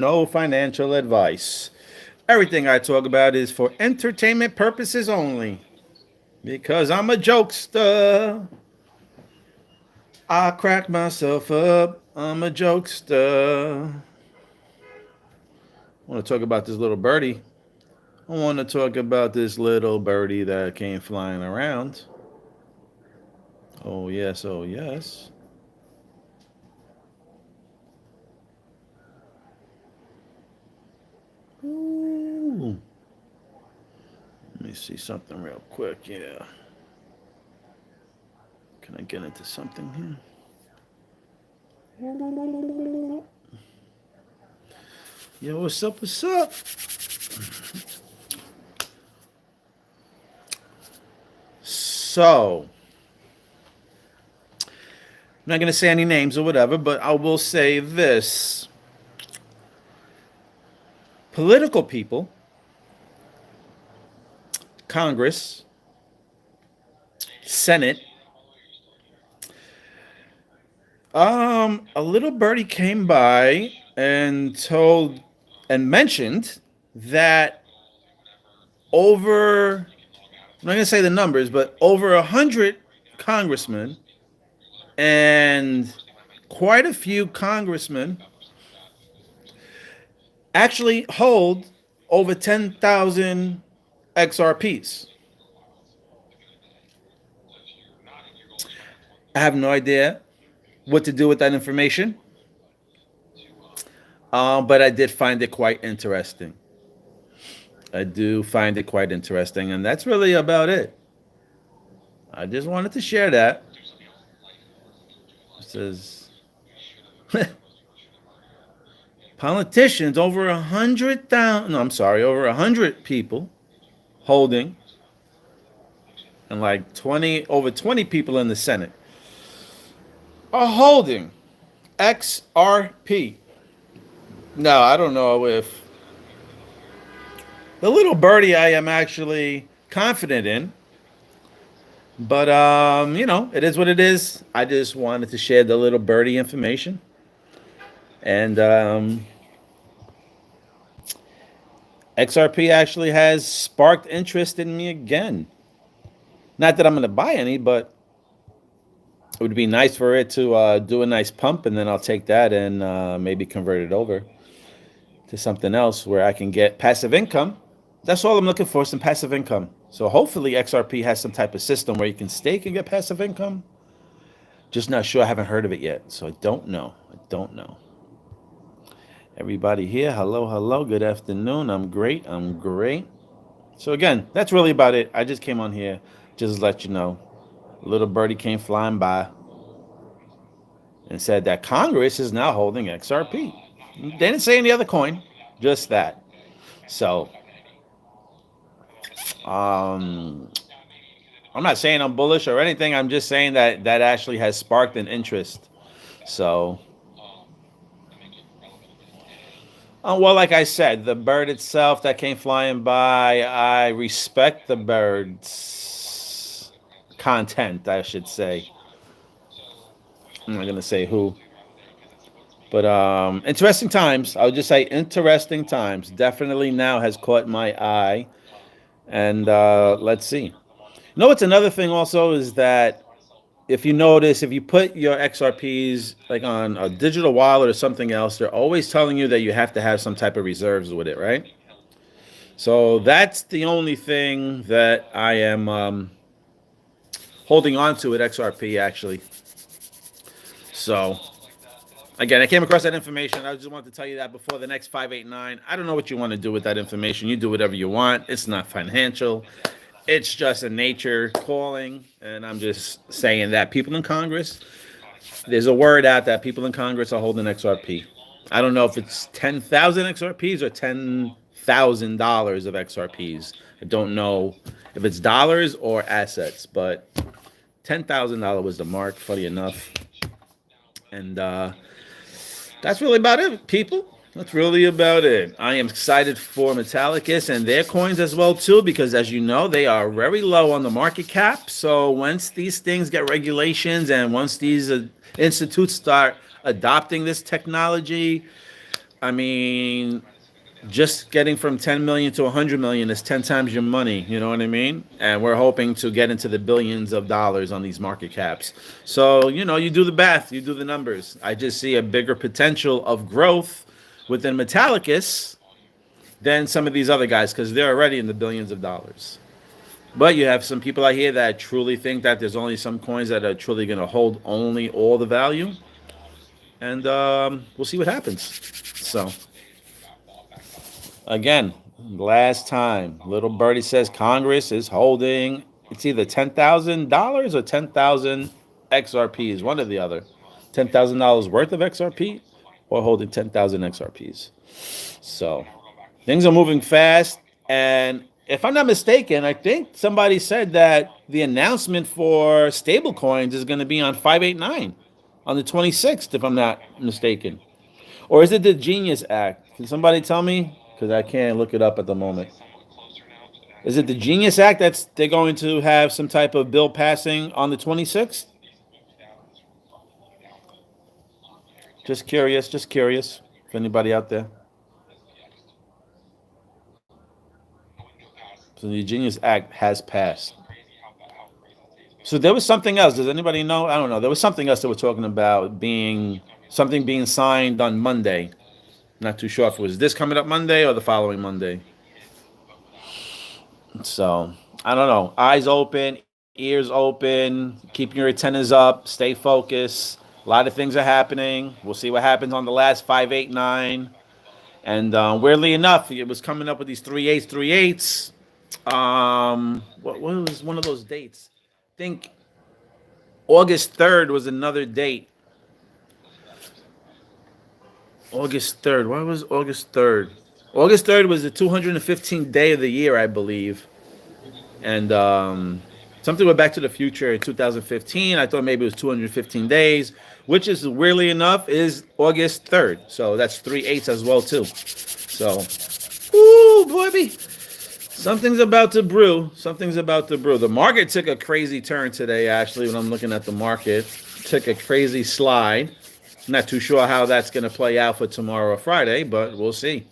No financial advice. Everything I talk about is for entertainment purposes only. Because I'm a jokester. I crack myself up. I'm a jokester. I want to talk about this little birdie. I want to talk about this little birdie that came flying around. Oh, yes, oh, yes. Ooh. Let me see something real quick. Yeah. Can I get into something here? Yo, what's up? What's up? So, I'm not going to say any names or whatever, but I will say this. Political people, Congress, Senate, a little birdie came by and told and mentioned that over, I'm not going to say the numbers, but over 100 congressmen and quite a few congressmen actually hold over 10,000 XRPs. I have no idea what to do with that information, but I did find it quite interesting. I do find it quite interesting, and that's really about it. I just wanted to share that. It says politicians over 100,000. No, I'm sorry, over 100 people holding, and like 20 people in the Senate are holding XRP. Now, I don't know if the little birdie I am actually confident in, but it is what it is. I just wanted to share the little birdie information, and XRP actually has sparked interest in me again. Not that I'm going to buy any, but it would be nice for it to do a nice pump, and then I'll take that and maybe convert it over to something else where I can get passive income. That's all I'm looking for, some passive income. So hopefully XRP has some type of system where you can stake and get passive income. Just not sure. I haven't heard of it yet, so I don't know. I don't know. Everybody here, hello, hello. Good afternoon. I'm great. I'm great. So again, that's really about it. I just came on here just to let you know. Little birdie came flying by and said that Congress is now holding XRP. They didn't say any other coin, just that. So, I'm not saying I'm bullish or anything. I'm just saying that that actually has sparked an interest. So, well, like I said, the bird itself that came flying by, I respect the bird's content, I should say. I'm not gonna say who, but interesting times. I would just say interesting times. Definitely now has caught my eye, and let's see. You know what's another thing also is that if you notice, if you put your XRPs like on a digital wallet or something else, they're always telling you that you have to have some type of reserves with it, right? So that's the only thing that I am holding on to at XRP actually. So again, I came across that information. I just wanted to tell you that before the next 589. I don't know what you want to do with that information. You do whatever you want. It's not financial. It's just a nature calling, and I'm just saying that people in Congress, there's a word out that people in Congress are holding XRP. I don't know if it's 10,000 XRPs or $10,000 of XRPs. I don't know if it's dollars or assets, but $10,000 was the mark. Funny enough, and that's really about it, people. That's really about it. I am excited for Metallicus and their coins as well too, because as you know, they are very low on the market cap. So once these things get regulations and once these institutes start adopting this technology, I mean, just getting from 10 million to 100 million is 10 times your money. You know what I mean? And we're hoping to get into the billions of dollars on these market caps. So, you do the math, you do the numbers. I just see a bigger potential of growth within Metallicus than some of these other guys because they're already in the billions of dollars. But you have some people out here that truly think that there's only some coins that are truly going to hold only all the value. And we'll see what happens. So, again, last time, little birdie says Congress is holding, it's either $10,000 or 10,000 XRPs, one or the other. $10,000 worth of XRP or holding 10,000 XRPs. So, things are moving fast. And if I'm not mistaken, I think somebody said that the announcement for stablecoins is going to be on 589 on the 26th, if I'm not mistaken. Or is it the Genius Act? Can somebody tell me? Because I can't look it up at the moment. Is it the Genius Act that's they're going to have some type of bill passing on the 26th? Just curious, if anybody out there. So the Genius Act has passed. So there was something else. Does anybody know? I don't know. There was something else that we're talking about something being signed on Monday. Not too sure if it was this coming up Monday or the following Monday. So I don't know. Eyes open, ears open, keep your antennas up, stay focused. A lot of things are happening. We'll see what happens on the last 589. And weirdly enough, it was coming up with these 3/8. What was one of those dates? I think August 3rd was another date. August 3rd. Why was August 3rd? August 3rd was the 215th day of the year, I believe. And something went Back to the Future in 2015. I thought maybe it was 215 days, which is weirdly enough is August 3rd. So that's 3/8 as well too. So, ooh, boy, something's about to brew. The market took a crazy turn today, actually, when I'm looking at the market. Took a crazy slide. Not too sure how that's going to play out for tomorrow or Friday, but we'll see.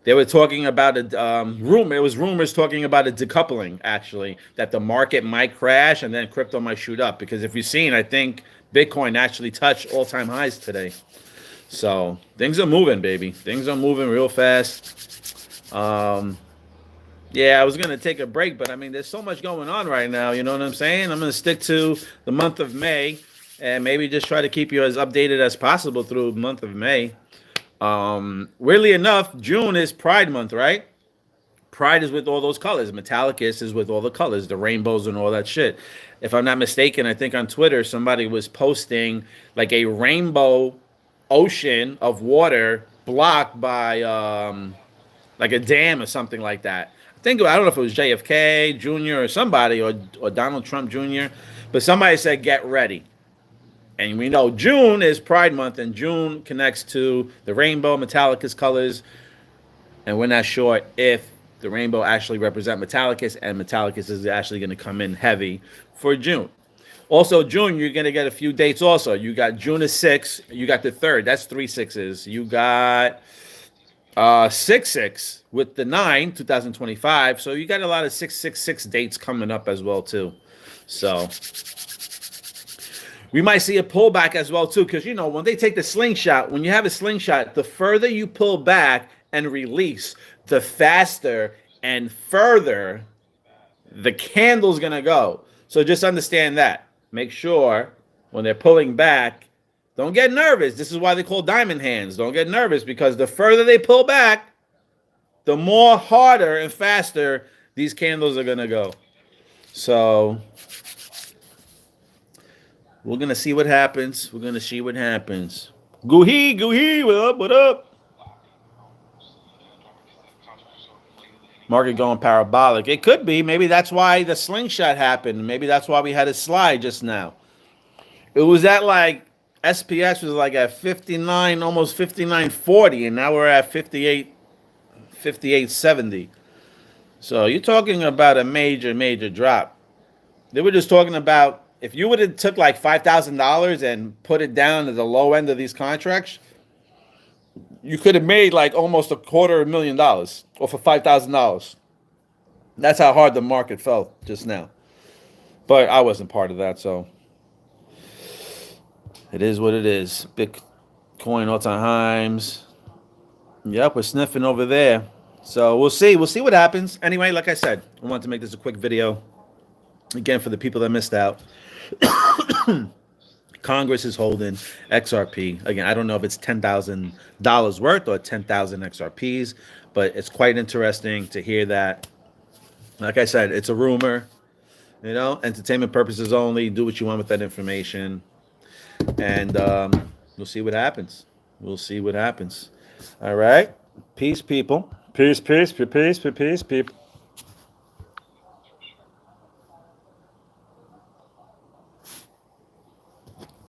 They were talking about a rumor. It was rumors talking about a decoupling, actually, that the market might crash and then crypto might shoot up. Because if you've seen, I think Bitcoin actually touched all-time highs today. So things are moving, baby. Things are moving real fast. Yeah, I was going to take a break, but I mean, there's so much going on right now. You know what I'm saying? I'm going to stick to the month of May and maybe just try to keep you as updated as possible through the month of May. Weirdly enough, June is Pride Month, right? Pride is with all those colors. Metallicus is with all the colors, the rainbows and all that shit. If I'm not mistaken, I think on Twitter somebody was posting like a rainbow ocean of water blocked by like a dam or something like that. I don't know if it was JFK Jr. or somebody or Donald Trump Jr., but somebody said get ready. And we know June is Pride Month, and June connects to the rainbow, Metallicus colors. And we're not sure if the rainbow actually represents Metallicus, and Metallicus is actually going to come in heavy for June. Also, June, you're going to get a few dates also. You got June is 6. You got the 3rd. That's 3 6s. You got 6/6 with the 9, 2025. So you got a lot of 666 dates coming up as well, too. So we might see a pullback as well, too, because, when they take the slingshot, when you have a slingshot, the further you pull back and release, the faster and further the candle's going to go. So just understand that. Make sure when they're pulling back, don't get nervous. This is why they call diamond hands. Don't get nervous because the further they pull back, the more harder and faster these candles are going to go. So we're going to see what happens. Goohee, what up? Market going parabolic. It could be. Maybe that's why the slingshot happened. Maybe that's why we had a slide just now. It was at like SPX was like at 59, almost 59.40, and now we're at 58.70. So you're talking about a major drop. They were just talking about if you would have took like $5,000 and put it down to the low end of these contracts, you could have made like almost $250,000 or for $5,000. That's how hard the market fell just now. But I wasn't part of that, so it is what it is. Bitcoin all-time highs. Yep, we're sniffing over there. So we'll see. We'll see what happens. Anyway, like I said, I wanted to make this a quick video. Again, for the people that missed out. Congress is holding XRP. Again, I don't know if it's $10,000 worth or 10,000 XRPs, but it's quite interesting to hear that. Like I said, it's a rumor, entertainment purposes only. Do what you want with that information. And we'll see what happens. We'll see what happens. All right. Peace, people. Peace, peace, peace, peace, peace, people.